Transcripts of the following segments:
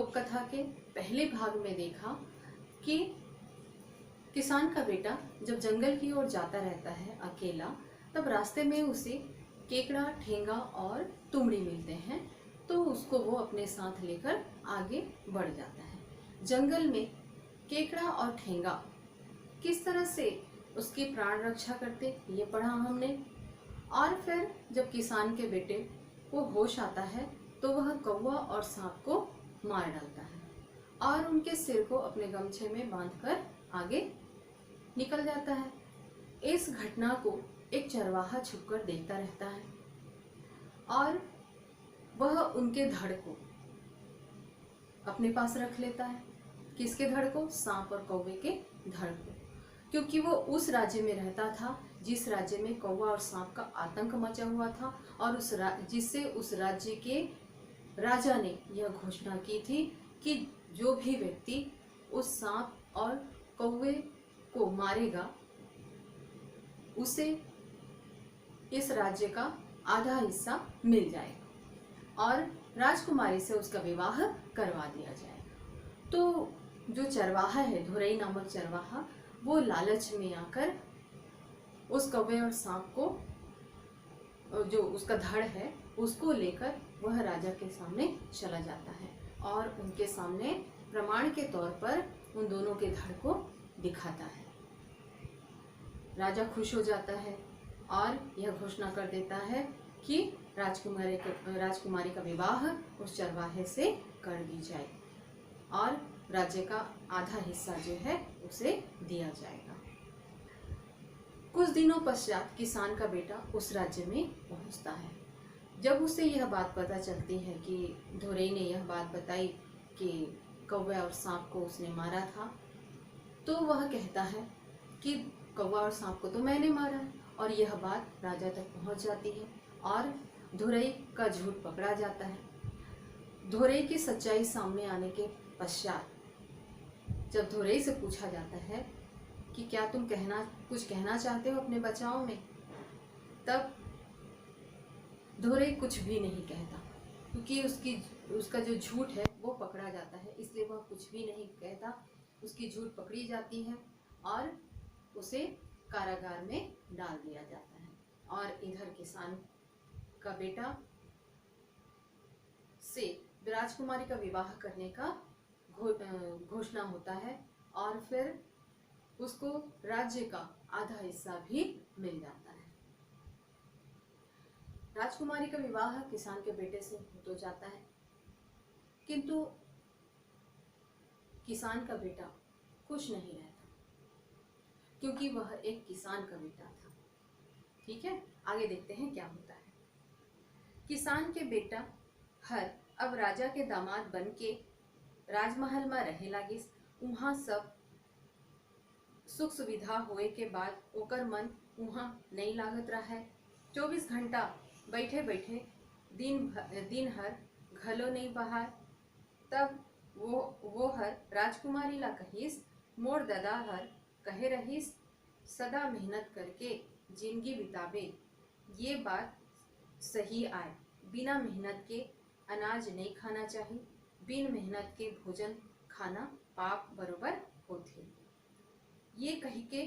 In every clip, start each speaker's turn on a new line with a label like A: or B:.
A: लोक कथा के पहले भाग में देखा कि किसान का बेटा जब जंगल की ओर जाता रहता है अकेला, तब रास्ते में उसे केकड़ा, ठेंगा और तुमड़ी मिलते हैं, तो उसको वो अपने साथ लेकर आगे बढ़ जाता है। जंगल में केकड़ा और ठेंगा किस तरह से उसकी प्राण रक्षा करते, ये पढ़ा हमने। और फिर जब किसान के बेटे को होश आता है तो वह कौवा और सांप को मार डालता है और उनके सिर को अपने गमछे में बांधकर आगे निकल जाता है। इस घटना को एक चरवाहा छुपकर देखता रहता है और वह उनके धड़ को अपने पास रख लेता है। किसके धड़ को? सांप और कौवे के धड़ को, क्योंकि वो उस राज्य में रहता था जिस राज्य में कौवा और सांप का आतंक मचा हुआ था और जिससे उस राज्य के राजा ने यह घोषणा की थी कि जो भी व्यक्ति उस सांप और कौवे को मारेगा उसे इस राज्य का आधा हिस्सा मिल जाएगा और राजकुमारी से उसका विवाह करवा दिया जाएगा। तो जो चरवाहा है, धुरई नामक चरवाहा, वो लालच में आकर उस कौवे और सांप को, जो उसका धड़ है, उसको लेकर वह राजा के सामने चला जाता है और उनके सामने प्रमाण के तौर पर उन दोनों के धड़ को दिखाता है। राजा खुश हो जाता है और यह घोषणा कर देता है कि राजकुमारी का विवाह उस चरवाहे से कर दी जाए और राज्य का आधा हिस्सा जो है उसे दिया जाएगा। कुछ दिनों पश्चात किसान का बेटा उस राज्य में पहुंचता है। जब उसे यह बात पता चलती है कि धुरई ने यह बात बताई कि कौवा और सांप को उसने मारा था, तो वह कहता है कि कौवा और सांप को तो मैंने मारा है, और यह बात राजा तक पहुंच जाती है और धुरई का झूठ पकड़ा जाता है। धुरई की सच्चाई सामने आने के पश्चात जब धुरई से पूछा जाता है कि क्या तुम कुछ कहना चाहते हो अपने बचाव में, तब धुरई कुछ भी नहीं कहता, क्योंकि उसका जो झूठ है वो पकड़ा जाता है, इसलिए वह कुछ भी नहीं कहता। उसकी झूठ पकड़ी जाती है और उसे कारागार में डाल दिया जाता है। और इधर किसान का बेटा से राजकुमारी का विवाह करने का घोषणा होता है और फिर उसको राज्य का आधा हिस्सा भी मिल जाता है। राजकुमारी का विवाह किसान के बेटे से हो तो जाता है, किंतु किसान का बेटा खुश नहीं रहता, क्योंकि वह एक किसान का बेटा था। ठीक है, आगे देखते हैं क्या होता है। किसान के बेटा हर अब राजा के दामाद बन के राजमहल में रहे लागिस। वहाँ सब सुख सुविधा होए के बाद ओकर मन वहाँ नहीं लागत रहा है। 24 घंटा बैठे बैठे दिन हर घलो नहीं बहार। तब वो हर राजकुमारी ला कहिस, मोर दादा हर कहे रहिस, सदा मेहनत करके जिंदगी बितावे, ये बात सही आए। बिना मेहनत के अनाज नहीं खाना चाहिए, बिन मेहनत के भोजन खाना पाप बरोबर होते। ये कही के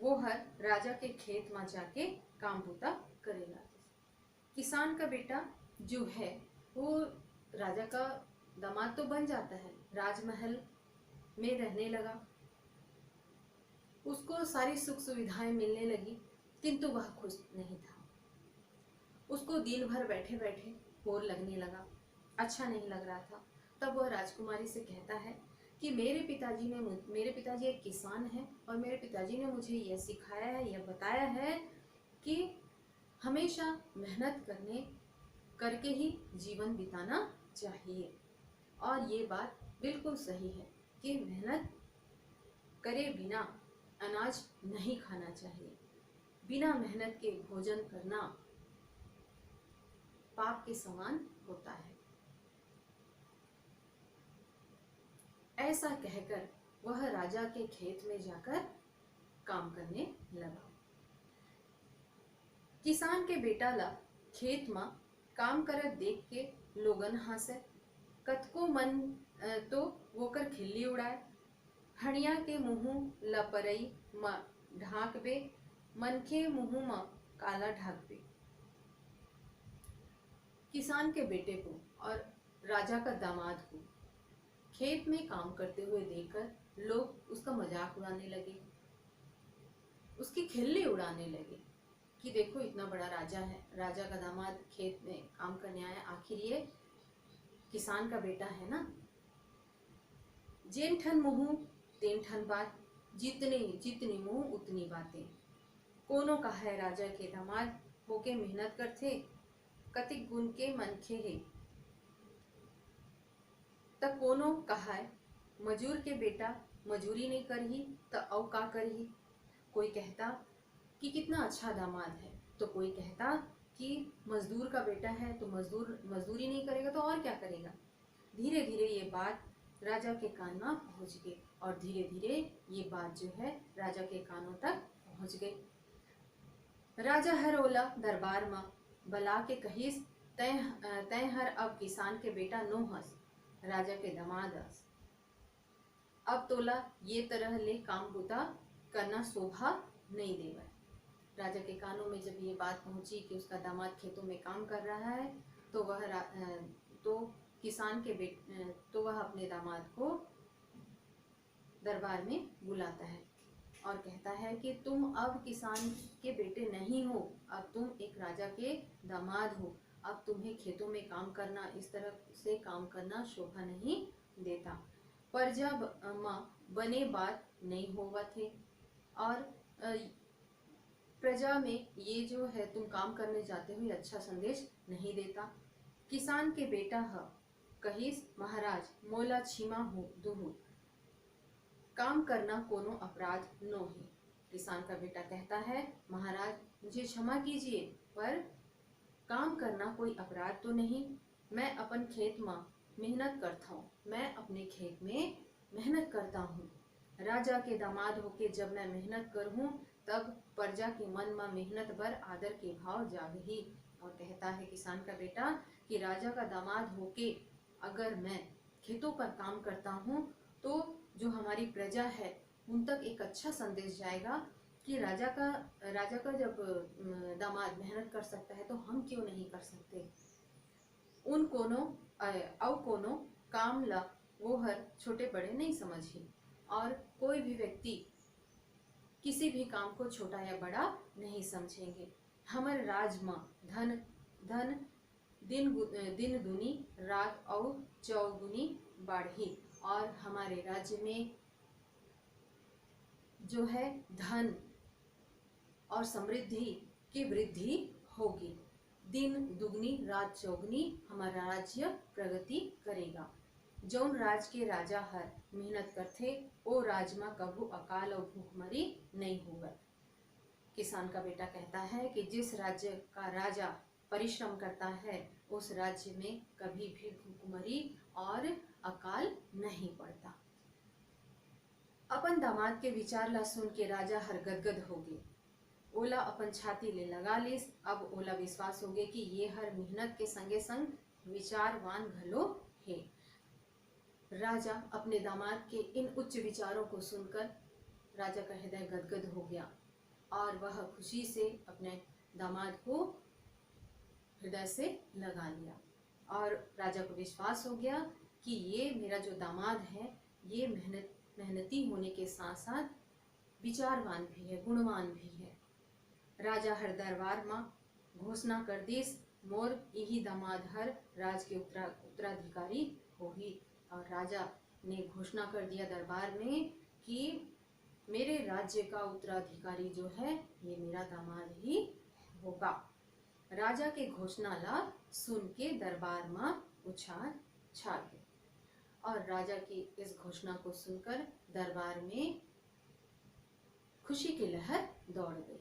A: वो हर राजा के खेत में जाके काम बूता करेला। किसान का बेटा जो है वो राजा का दामाद तो बन जाता है, राजमहल में रहने लगा, उसको सारी सुख सुविधाएं मिलने लगी, किंतु वह खुश नहीं था। उसको दिन भर बैठे बैठे बोर लगने लगा, अच्छा नहीं लग रहा था। तब वह राजकुमारी से कहता है कि मेरे पिताजी एक किसान हैं और मेरे पिताजी ने मुझे यह सिखाया है, यह बताया है कि हमेशा मेहनत करके ही जीवन बिताना चाहिए। और ये बात बिल्कुल सही है कि मेहनत करे बिना अनाज नहीं खाना चाहिए। बिना मेहनत के भोजन करना पाप के समान होता है। ऐसा कहकर वह राजा के खेत में जाकर काम करने लगा। किसान के बेटा ला खेत में काम करत देख के लोगन हंसे। कतको मन तो वो कर खिल्ली उड़ाए, हणिया के मुँह लपरई म ढांकबे, मनखे मुँह म काला ढाकबे। किसान के बेटे को और राजा का दामाद को खेत में काम करते हुए देखकर लोग उसका मजाक उड़ाने लगे, उसकी खिल्ली उड़ाने लगे कि देखो इतना बड़ा राजा है, राजा का दामाद खेत में काम करने आया, आखिर ये किसान का बेटा है ना। जेन ठन मुँह तेन ठन बात, जितने जितनी मुँह उतनी बातें। कोनो कहा है राजा के दामाद होके मेहनत करथे, कतिक गुण के मनखे हे। त कोनो कहा है मजूर के बेटा मजूरी नहीं करही त औ का करही। कोई कहता कि कितना अच्छा दामाद है, तो कोई कहता कि मजदूर का बेटा है तो मजदूरी नहीं करेगा तो और क्या करेगा। धीरे धीरे ये बात राजा के कान में पहुंच गई और धीरे धीरे ये बात जो है राजा के कानों तक पहुंच गई। राजा हर ओला दरबार में बला के कहिस, तय हर अब किसान के बेटा नो हस, राजा के दामाद हस। अब तोला ये तरह ले काम बुता करना शोभा नहीं देवा। राजा के कानों में जब ये बात पहुंची कि उसका दामाद खेतों में काम कर रहा है तो वह अपने दामाद को दरबार में बुलाता है और कहता है कि तुम अब किसान के बेटे नहीं हो, अब तुम एक राजा के दामाद हो, अब तुम्हें खेतों में काम करना, इस तरह से काम करना शोभा नहीं देता। पर जब बने बात नहीं होवा थे और प्रजा में ये जो है तुम काम करने जाते हो ये अच्छा संदेश नहीं देता। किसान के बेटा ह कहिस, महाराज मोला क्षमा हो दुहु, काम करना कोनो अपराध नो है। किसान का बेटा कहता है, महाराज मुझे क्षमा कीजिए, पर काम करना कोई अपराध तो नहीं। मैं अपन खेत में मेहनत करता हूँ, मैं अपने खेत में मेहनत करता हूँ। राजा के दामाद होके जब मैं मेहनत करूँ तब प्रजा के मन में मेहनत पर आदर के भाव जागही। और कहता है किसान का बेटा कि राजा का दामाद होके अगर मैं खेतों पर काम करता हूँ तो जो हमारी प्रजा है उन तक एक अच्छा संदेश जाएगा कि राजा का जब दामाद मेहनत कर सकता है तो हम क्यों नहीं कर सकते। उन कोनो काम ला वो हर छोटे बड़े नहीं समझी और कोई भी व्यक्ति किसी भी काम को छोटा या बड़ा नहीं समझेंगे। हमारे राज में धन दिन दुनी रात और चौगुनी बढ़ी और हमारे राज्य में जो है धन और समृद्धि की वृद्धि होगी। दिन दुगनी रात चौगुनी हमारा राज्य प्रगति करेगा। जौन राज के राजा हर मेहनत करथे ओ राज में कभू अकाल और भूखमरी नहीं होगा। किसान का बेटा कहता है कि जिस राज्य का राजा परिश्रम करता है उस राज्य में कभी भी भूखमरी और अकाल नहीं पड़ता। अपन दामाद के विचार ला सुन के राजा हर गदगद हो गए। ओला अपन छाती ले लगा लिस। अब ओला विश्वास हो गए कि ये हर मेहनत के संगे संग विचारवान घलो है। राजा अपने दामाद के इन उच्च विचारों को सुनकर राजा का हृदय गदगद हो गया और वह खुशी से अपने दामाद को हृदय से लगा लिया और राजा को विश्वास हो गया कि ये मेरा जो दामाद है ये मेहनती होने के साथ साथ विचारवान भी है, गुणवान भी है। राजा हर दरबार में घोषणा कर दिस, मोर यही दामाद हर राज के उत्तराधिकारी होगी। और राजा ने घोषणा कर दिया दरबार में कि मेरे राज्य का उत्तराधिकारी जो है ये मेरा दामाद ही होगा। राजा के घोषणा ला सुन के दरबार में उछाल छा गई और राजा की इस घोषणा को सुनकर दरबार में खुशी की लहर दौड़ गई।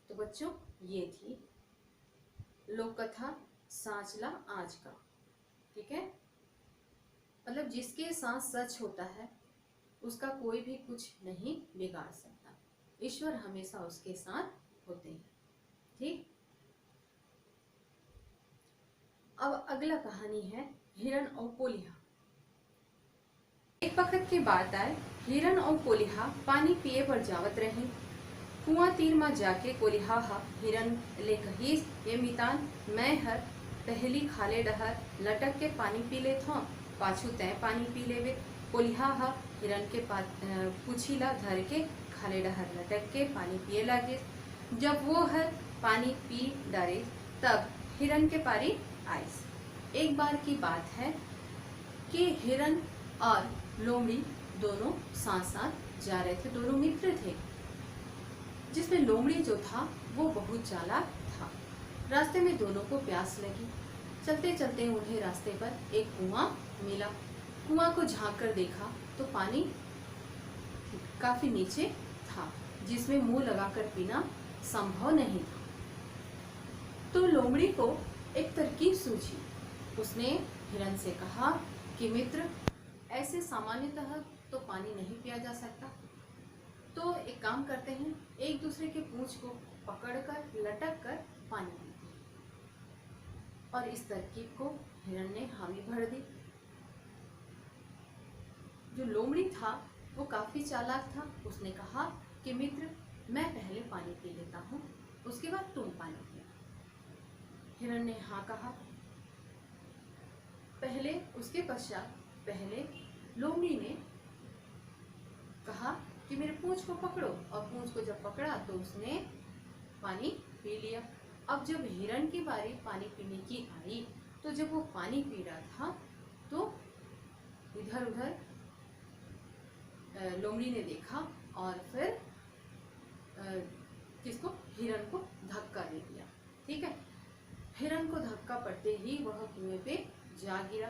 A: तो बच्चों ये थी लोक कथा सांचला आज का, ठीक है। मतलब जिसके साथ सच होता है उसका कोई भी कुछ नहीं बिगाड़ सकता। ईश्वर हमेशा उसके साथ होते हैं, ठीक। अब अगला कहानी है हिरण और कोलिया। एक वक्त की बात आए, हिरन और कोलिहा पानी पिए पर जावत रही। कुआं तीर में जाके कोलिहा हिरन ले कहीस, ये मितान मैं हर पहली खाले डहर लटक के पानी पी लेत हूँ, पाछू तय पानी पी लेवे। कोलिहा हिरन के पूछीला धर के खाले डहर लटक के पानी पिए लागे। जब वो हर पानी पी डारे तब हिरन के पारी आइस। एक बार की बात है कि हिरन और लोमड़ी दोनों साथ साथ जा रहे थे, दोनों मित्र थे, जिसमें लोमड़ी जो था वो बहुत चालाक था। रास्ते में दोनों को प्यास लगी। चलते चलते उन्हें रास्ते पर एक कुआं मिला। कुआं को झांक कर देखा तो पानी काफी नीचे था, जिसमें मुंह लगाकर पीना संभव नहीं था। तो लोमड़ी को एक तरकीब सूझी। उसने हिरन से कहा कि मित्र, ऐसे सामान्यतः तो पानी नहीं पिया जा सकता, तो एक काम करते हैं, एक दूसरे के पूंछ को पकड़कर लटक कर पानी पीते हैं। और इस तरकीब को हिरन ने हामी भर दी। जो लोमड़ी था वो काफी चालाक था। उसने कहा कि मित्र, मैं पहले पानी पी लेता हूँ, उसके बाद तुम पानी पियो। हिरन ने हाँ कहा। उसके पश्चात पहले लोमड़ी ने कहा कि मेरे पूंछ को पकड़ो, और पूंछ को जब पकड़ा तो उसने पानी पी लिया। अब जब हिरन की बारी पानी पीने की आई तो जब वो पानी पी रहा था तो इधर उधर लोमड़ी ने देखा और फिर किसको, हिरन को धक्का दे दिया। ठीक है, हिरन को धक्का पड़ते ही वह कुएं पे जा गिरा।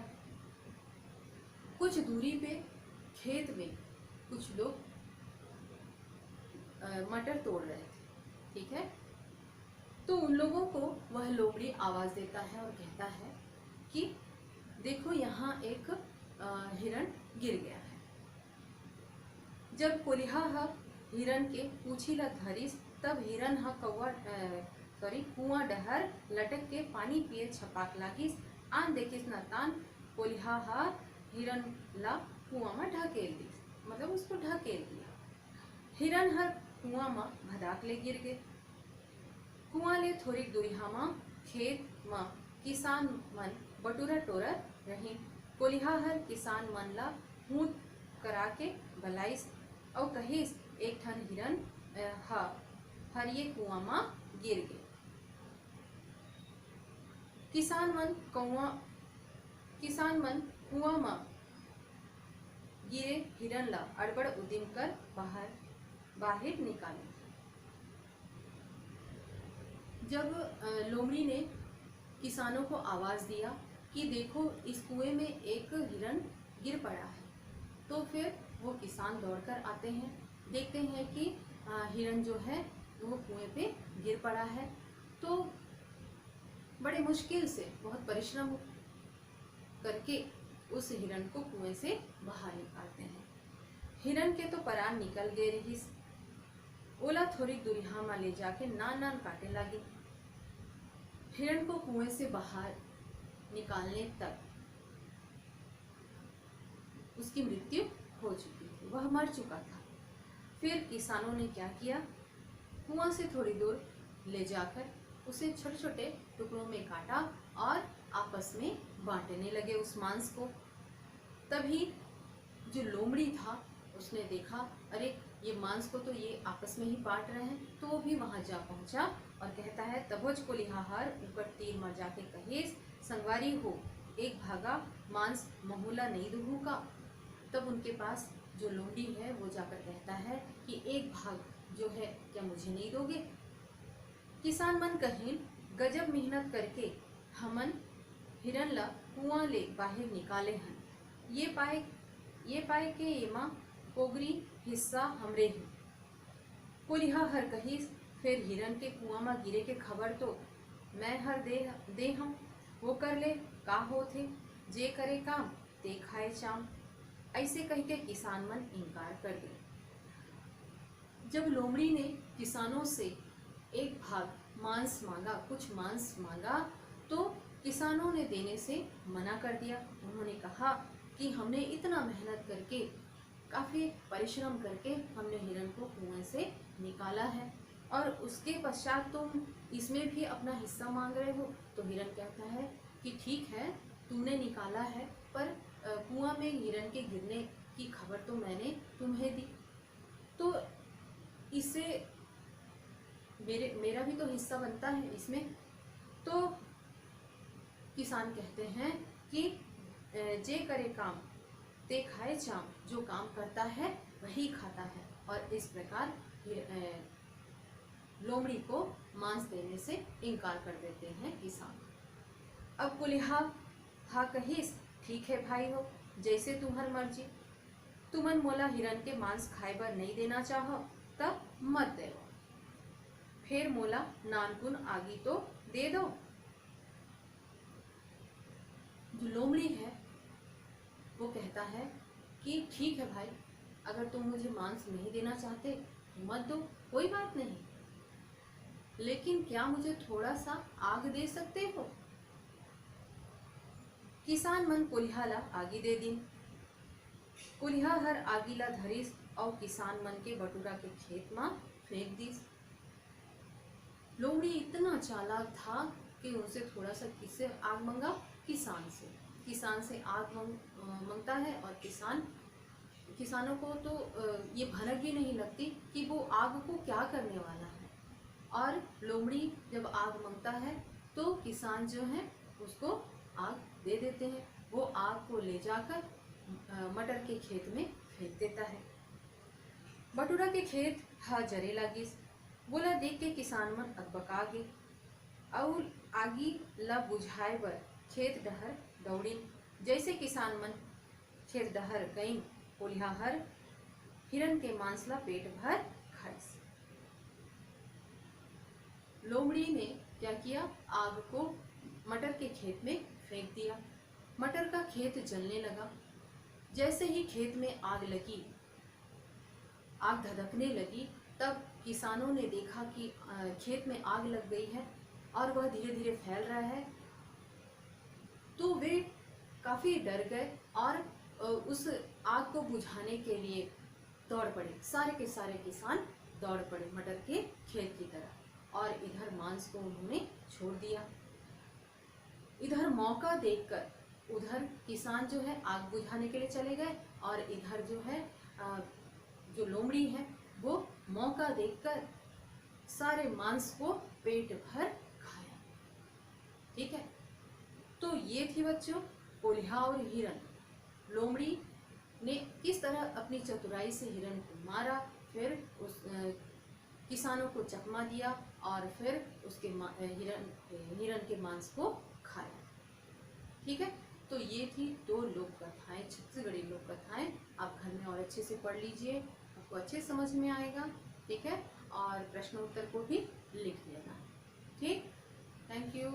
A: कुछ दूरी पे खेत में कुछ लोग मटर तोड़ रहे थे। ठीक है, तो उन लोगों को वह लोमड़ी आवाज देता है और कहता है कि देखो यहाँ एक हिरन गिर गया है। जब कोलिहा हिरन के पूछीला धरिस तब हिरन कुआं डहर लटक के पानी पिए छपाक लागिस। आन देखिस न तान कोलिहा हिरन ला कुआं में ढकेल दिस, मतलब उसको ढकेल दिया। हिरन हर कुआं में भदाक ले गिर गए। कुआं ले थोड़ी दूरिहा में खेत में किसान मन बटुरा टोरा रही। कोलिहा हर किसान मन ला हूत करा के बलाइस और कहिस एक ठन हिरन हर ये कुआं में गिर गए। किसान मन कुआं में गिरे हिरन ला अड़बड़ उदिम कर बाहर निकाले। जब लोमड़ी ने किसानों को आवाज दिया कि देखो इस कुएं में एक हिरन गिर पड़ा है, तो फिर वो किसान दौड़कर आते हैं, देखते हैं कि हिरन जो है वो कुएं पे गिर पड़ा है। तो बड़े मुश्किल से, बहुत परिश्रम करके उस हिरन को कुएं से बाहर निकालते हैं। हिरन के तो परान निकल गए रही। ओला थोड़ी दूरिहा में ले जाके नान काटे लगे। हिरन को कुएं से बाहर निकालने तक उसकी मृत्यु हो चुकी थी, वह मर चुका था। फिर किसानों ने क्या किया, कुआं से थोड़ी दूर ले जाकर उसे छोटे छोटे टुकड़ों में काटा और आपस में बांटने लगे उस मांस को। तभी जो लोमड़ी था उसने देखा, अरे ये मांस को तो ये आपस में ही बांट रहे हैं, तो वो भी वहां जा पहुंचा और कहता है तभोज को लिहाहार ऊपर तीर में जाके कहेस संगवारी हो, एक भागा मांस महूला नहीं दूहू का। तब उनके पास जो लोमड़ी है वो जाकर कहता है कि एक भाग जो है क्या मुझे नहीं दोगे। किसान मन कहिन गजब मेहनत करके हमन हिरन ला कुआं ले बाहर निकाले हैं, ये पाए के एमा पोगरी हिस्सा हमरे ही। कोलिहा हर कहिस फिर हिरन के कुआं में गिरे के खबर तो मैं हर दे हम, वो कर ले का होथे, जे करे काम ते खाए चाम। ऐसे कह के किसान मन इनकार कर दिए। जब लोमड़ी ने किसानों से एक भाग मांस मांगा, कुछ मांस मांगा, तो किसानों ने देने से मना कर दिया। उन्होंने कहा कि हमने इतना मेहनत करके, काफ़ी परिश्रम करके हमने हिरण को कुएं से निकाला है, और उसके पश्चात तुम इसमें भी अपना हिस्सा मांग रहे हो। तो हिरण कहता है कि ठीक है, तुमने निकाला है, पर कुआं में हिरण के गिरने की खबर तो मैंने तुम्हें दी, तो इससे मेरा भी तो हिस्सा बनता है इसमें। तो किसान कहते हैं कि जे करे काम ते खाए चाम, जो काम करता है वही खाता है। और इस प्रकार लोमड़ी को मांस देने से इनकार कर देते हैं किसान। अब कुलिहा हा कहिस, ठीक है भाई हो, जैसे तुम्हार मर्जी, तुमन मोला हिरन के मांस खाए बर नहीं देना चाहो तब मत दे, फिर मोला नानकुन आगी तो दे दो। जो लोमड़ी है वो कहता है कि ठीक है भाई, अगर तुम मुझे मांस नहीं देना चाहते तो मत दो, कोई बात नहीं, लेकिन क्या मुझे थोड़ा सा आग दे सकते हो। किसान मन कोलिहा ला आगी दे दिन। कोलिहा हर आगी ला धरिस और किसान मन के बटुरा के खेत में फेंक दिस। लोमड़ी इतना चालाक था कि उनसे थोड़ा सा किससे आग मंगा, किसान से आग मंगता है। और किसानों को तो ये भनक भी नहीं लगती कि वो आग को क्या करने वाला है। और लोमड़ी जब आग मंगता है तो किसान जो है उसको आग दे देते हैं। वो आग को ले जाकर मटर के खेत में फेंक देता है। बटुरा के खेत हा जरे लागिस, बोला देख के किसान मन अकबका गे और आगी ला बुझाए बर खेत डहर दौड़िन। जैसे किसान मन खेत डहर गईन, कोलिहा हर हिरन के मांस ला पेट भर खाइस। लोमड़ी ने क्या किया, आग को मटर के खेत में फेंक दिया। मटर का खेत जलने लगा। जैसे ही खेत में आग लगी, आग धधकने लगी, तब किसानों ने देखा कि खेत में आग लग गई है और वह धीरे धीरे फैल रहा है। तो वे काफ़ी डर गए और उस आग को बुझाने के लिए दौड़ पड़े। सारे के सारे किसान दौड़ पड़े मटर के खेत की तरफ, और इधर मांस को उन्होंने छोड़ दिया। इधर मौका देखकर उधर किसान जो है आग बुझाने के लिए चले गए, और इधर जो है जो लोमड़ी है वो मौका देखकर सारे मांस को पेट भर खाया। ठीक है, तो ये थी बच्चों कोलिहा और हिरन। लोमड़ी ने किस तरह अपनी चतुराई से हिरन को मारा, फिर उस किसानों को चकमा दिया, और फिर उसके हिरन के मांस को खाया। ठीक है, तो ये थी 2 लोक कथाएं, छत्तीसगढ़ी लोक कथाएं। आप घर में और अच्छे से पढ़ लीजिए, आपको अच्छे समझ में आएगा। ठीक है, और प्रश्न उत्तर को भी लिख लेना। ठीक, थैंक यू।